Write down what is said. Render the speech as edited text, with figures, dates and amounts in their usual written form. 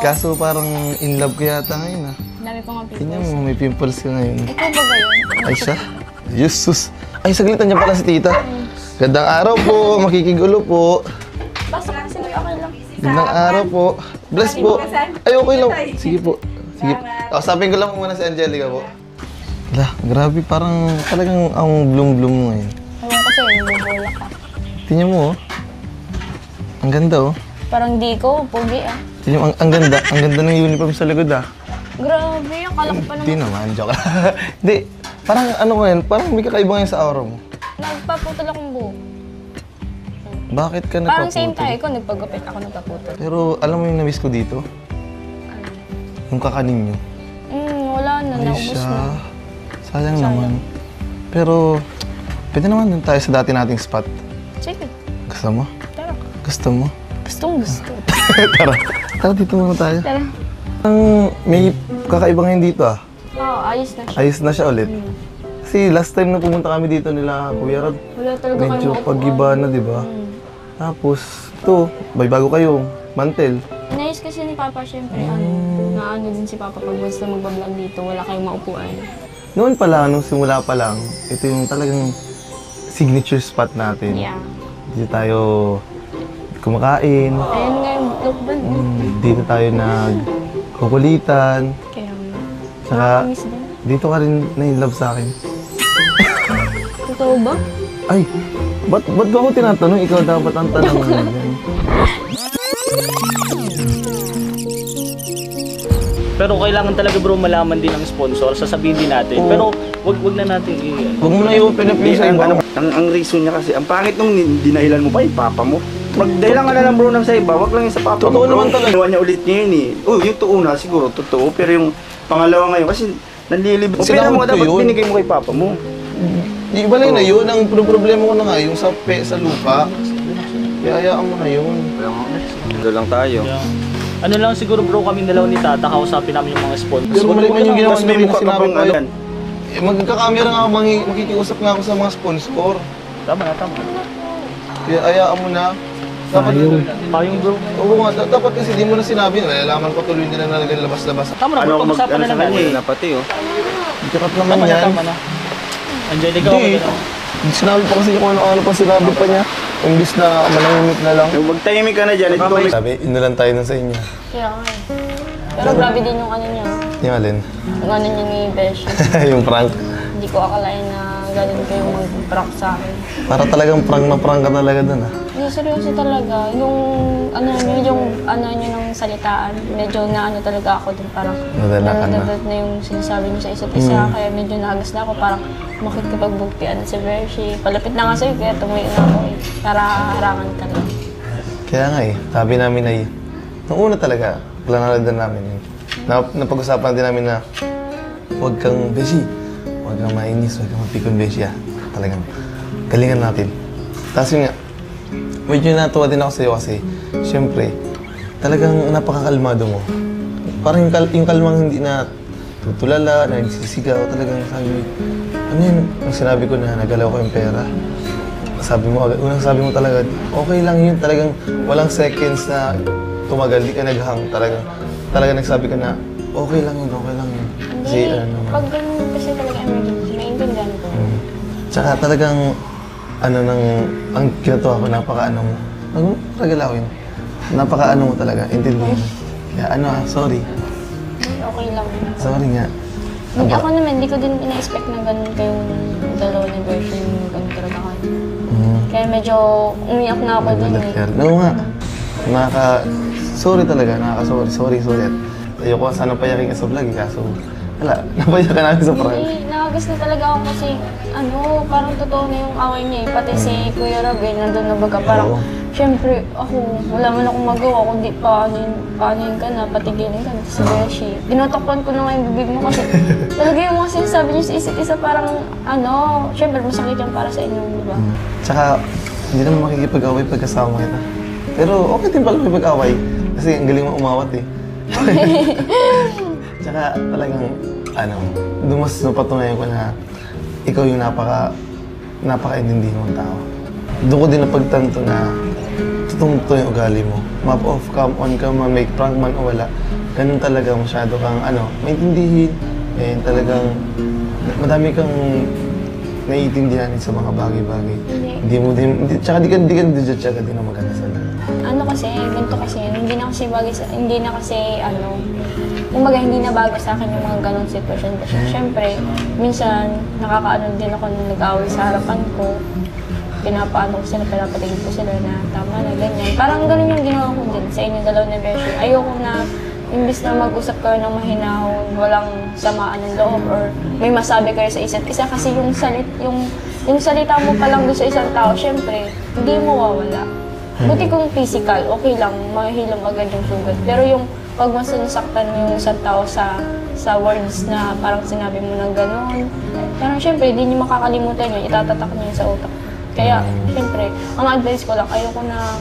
Kaso parang in love ka yata ngayon ah. Dami ko nga pimples. Tingnan mo, may pimples ka ngayon. Ikaw ba gayon? Ay siya? Jesus! Ay, saglitan niya pala si tita. Gandang araw po, makikigulo po. Pasok kasi okay lang. Gandang araw po. Bless po. Ay, okay lang. Sige po. Sige po. Kausapin ko lang muna si Angelica po. Wala, grabe. Parang talagang ang bloom-bloom mo ngayon. Ewan ko sa'yo, nabubulak ka. Tingnan mo oh. Ang ganda oh. Parang di ko, pogi ah. Tingnan mo, ang ganda. Ang ganda ng uniform sa likod ah. Grabe, akala ko pa Hindi naman, joke lang. Hindi, parang ano ko yan, parang may kakaiba ngayon sa aura mo. Nagpaputol akong buhok. Bakit ka Parang nagpaputol? same tayo, ikaw nagpagupit, ako nagpaputol. Pero alam mo yung na-miss ko dito? Yung kakanin nyo. Wala na, Ay naubos siya. na. Sayang naman. Pero, pwede naman dun tayo sa dati nating spot. Sige, Gusto mo? tara. Gusto mo? Gustong gusto. Tara. Tara, dito muna tayo. Tara. May kakaiba ngayon dito ah. Oo, ayos na siya. Ayos na siya ulit. Kasi last time na pumunta kami dito nila, Kuya Rab, Wala talaga medyo kayong pag-iba na, di ba? Tapos, ito, bago kayo, mantel. Inayos kasi ni Papa, syempre, na ano din si Papa pag gusto magbablog dito, wala kayong maupuan. Noon pa lang, nung simula pa lang, ito yung talagang signature spot natin. Yeah. Dito tayo kumakain. Ayan nga yung look ba? Dito tayo nagkukulitan. Kaya Tsaka, nakakamiss din. dito ka rin na-inlove sa akin. Totoo ba? Ay, ba't ba ako tinatanong? Ikaw dapat ang tanong mo yan. Pero kailangan talaga bro malaman din ng sponsor, sasabihin din natin. Oo. Pero wag na natin Huwag mo na i-open up yung sa iba. Ang reason niya kasi, ang pangit nung dinahilan mo pa yung papa mo. Magdahilan ka na lang bro ng sa iba, wag lang yung sa papa Totoo mo. Bro, naman talaga. ginawa niya ulit niya yun eh. Yung tuuna siguro, totoo. Pero yung pangalawa ngayon, kasi nanlilib. O pera mo, Sinahod ko dapat yun. binigay mo kay papa mo. Di ba na yun? Ang problema ko na nga, yung sa lupa. Hayaan mo na yun. Doon lang tayo. Ano lang siguro bro kami dalawa ni Tata, kausapin namin yung mga sponsor. Pero mali man yung ginawa Mas may namin na mukha ka sinabi bang ko. ano yan? Magkakamera nga ako, makikiusap nga ako sa mga sponsor. Tama na, tama. Kaya hayaan mo na. Dapat, Payong bro. oo nga, dapat kasi di mo na sinabi, nalalaman ko tuloy nila na labas-labas. Tama na bro, pag-usapan na lang natin. Pati oh. Dikat naman Tama na, yan. tama na. Angelica, Hindi. okay na. Sinabi pa kasi kung ano-ano pa sinabi pa niya. Imbis na manahimik na lang. Magtahimik ka na dyan. Sabi, inulan tayo nun sa inyo. Kaya nga eh. Pero grabe din yung ano niya. Yung alin? Yung ano niya ni Besh. Yung prank. Hindi ko akalain na ganun kayo mag-prank sa akin. Para talagang prank na prank ka talaga dun ah. Hindi, seryoso talaga. Yung ano niyo ng salitaan, medyo na ano talaga ako dun. Parang Nadala ka na. nadadad na yung sinasabi niyo sa isa't isa. Kaya medyo nahagas na ako. Parang makikipag-bugtian si Beshi. Palapit na nga sa'yo, kaya tumuwi na ako eh. Para harangan ka na. Kaya nga eh, sabi namin ay, nung una talaga, planaladan namin yun. Napag-usapan din namin na, huwag kang beshi, huwag kang mainis, huwag kang mapikon beshi ah. Talagang, galingan natin. Tapos yun nga, medyo natuwa din ako sa'yo kasi, syempre, talagang napakakalmado mo. Parang yung kalmang hindi na tutulala, na nagsisigaw, talagang sabi, ano yun, nung sinabi ko na nagalaw ko yung pera, sabi mo, unang sabi mo talaga, okay lang yun, talagang walang seconds na tumagal, di ka naghang, talagang nagsabi ka na, okay lang yun, okay lang yun. Kasi, Hindi, ano naman. pag ganun kasi talaga emergency, naiintindihan ko. Tsaka talagang, ang kinatuwa ko, napaka-ano mo, nagalawin, napaka-ano mo talaga, intindihan mo. Kaya sorry, Okay lang. sorry nga. Hindi, ako naman, hindi ko din ina-expect na ganun kayong dalawa ni version yung ganun talaga kayo. Kaya medyo umiyak na ako dun eh. Oo nga, sorry talaga, sorry. At ayoko sana payakin ka sa vlog, kaso wala, napayak ka namin sa prank. Hindi, nakagas na talaga ako kasi parang totoo na yung away niya eh. Pati si Kuya Rab eh, nandun na baga. Parang, syempre, wala man akong magawa kundi paanin ka na, patigilin ka na si Beshi. Tinotakpan ko na nga yung bibig mo kasi talaga yung mga sinasabi niyo sa isa't isa parang, syempre masakit yan para sa inyo, di ba? Tsaka, hindi naman makikipag-away pagkasama kita. Pero okay din pala may pag-away, kasi ang galing mo umawat eh. Tsaka talagang, doon mas napatunayan ko na ikaw yung napaka-intindi mong tao. Doon ko din napagtanto na totoong yung ugali mo. Map-off ka, on ka, ma-make prank man o wala. Ganun talaga masyado kang, maintindihin. Eh, talagang, madami kang naiintindihan sa mga bagay-bagay. Tsaka di ka judge agad din ang maganda sa lahat. Ano kasi, ganito kasi, kumbaga hindi na bago sa akin yung mga ganong sitwasyon kasi syempre, minsan nakakaano din ako nung nag-away sa harapan ko. Pinapaano ko sila, pinapatingin ko sila na tama na, ganyan. Parang ganun yung ginawa ko din sa inyong dalaw ni Beshi. Ayoko na, imbis na mag-usap kayo ng mahinahon, walang samaan ng loob or may masabi kayo sa isa't isa kasi yung salita mo pa lang doon sa isang tao, syempre, hindi mo wawala. Buti kung physical, okay lang, mahihilom agad yung sugat. Pero yung pag mas nasaktan mo yung isang tao sa words na parang sinabi mo ng gano'n, parang syempre, hindi niyo makakalimutan yun, itatatak niyo yun sa utak. Kaya, syempre, ang advice ko lang, ayoko na